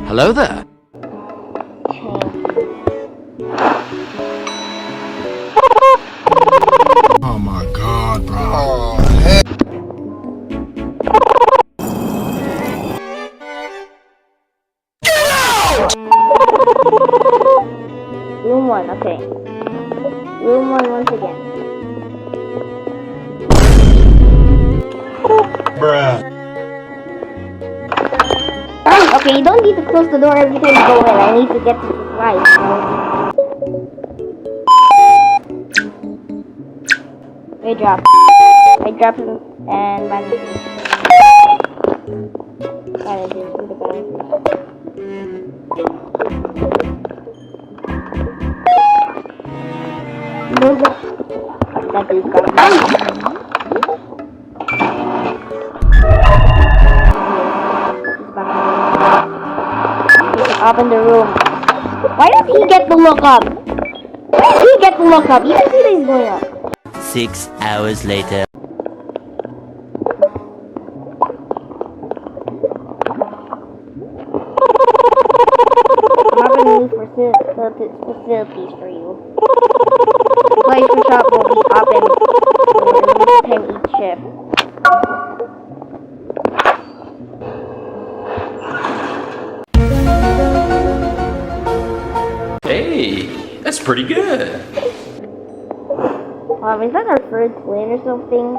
Hello there. Oh my god, bro. Oh, heck. Room 1, okay. Room 1 once again. Bruh. Okay, you don't need to close the door every time you go in. I need to get to the slide. I drop him and manage the that dude's got up in the room. Why does he get the look up? Why does he get the look up? You can see that he's going up. 6 hours later. I'm not gonna need facilities for you. The place for shop will be open for 10 each shift. Hey, that's pretty good. Is that our third twin or something?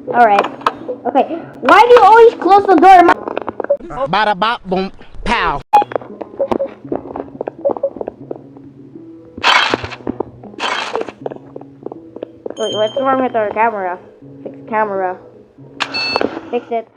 Alright. Okay. Why do you always close the door? Bada bop boom pow. Wait, what's wrong with our camera? Fix camera. Fix it.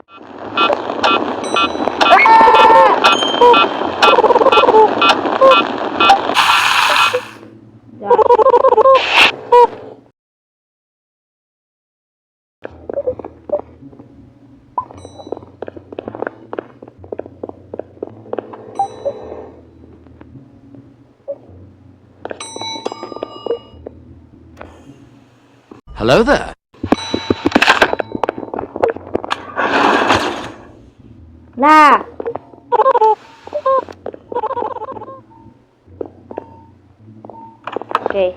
Hello there. Nah. Okay.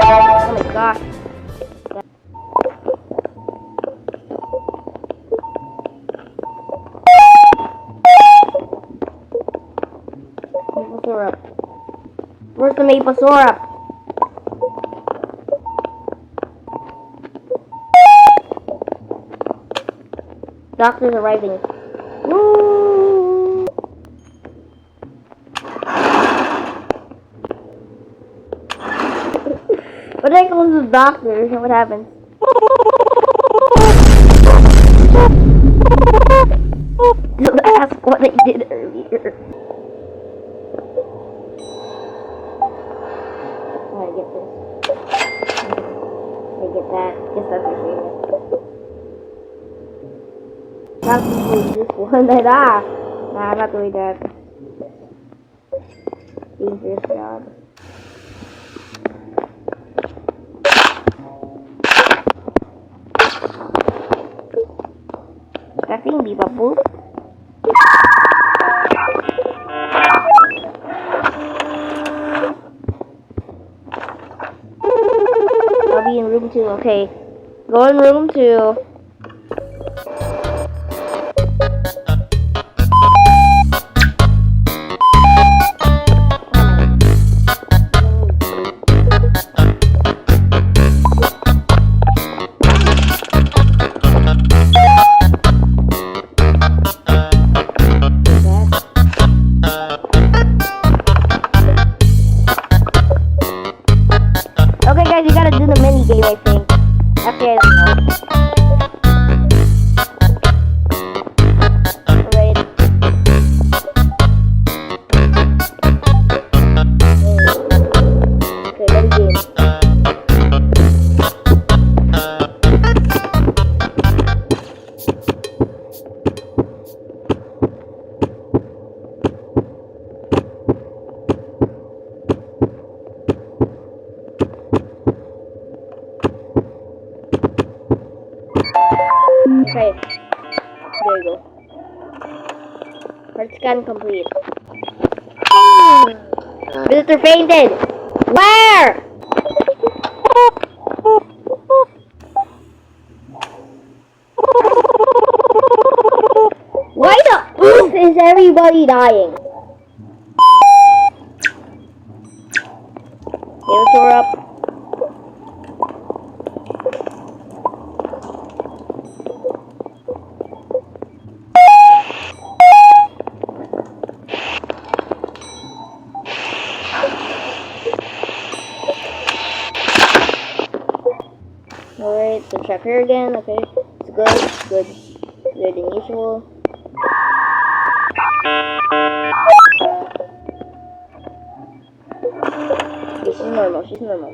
Oh my gosh. Maple syrup. Where's the maple syrup? Doctor's arriving. Woo! What if I close the doctor? What happens? Don't ask what I did earlier. I get this. I get that. Guess that's my favorite. Not to this one. Nah, I'm not doing that. Dangerous job. Kasi hindi pa po. I'll be in room 2, okay. Go in room 2. I think. Actually, I don't know. Alright. Okay, let me game. Okay. There you go. Heart scan complete. Visitor fainted! Where? Why the oof is everybody dying? Heal door up. Alright, so check here again. Okay, it's good, good, good than usual. She's normal, she's normal.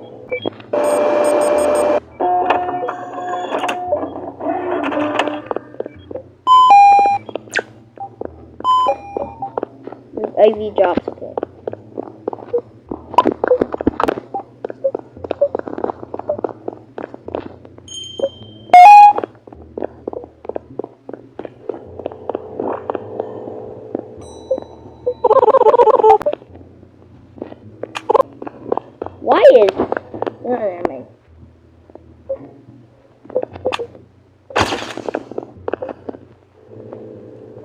IV drops, okay. Why is... Oh, never mind.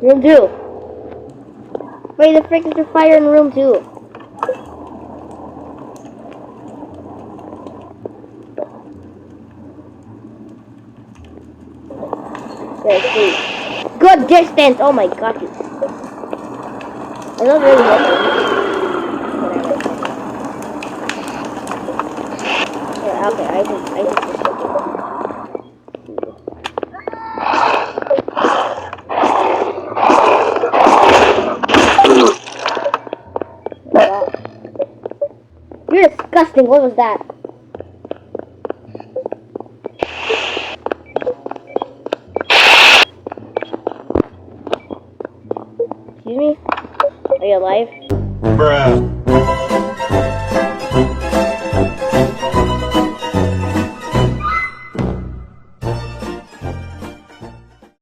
Room 2. Wait, the frick is the fire in room 2? Let's see. Good distance! Oh my god, you... I don't really want to. Yeah, okay, I think this You're disgusting, what was that? Excuse me? Are you alive? Bruh.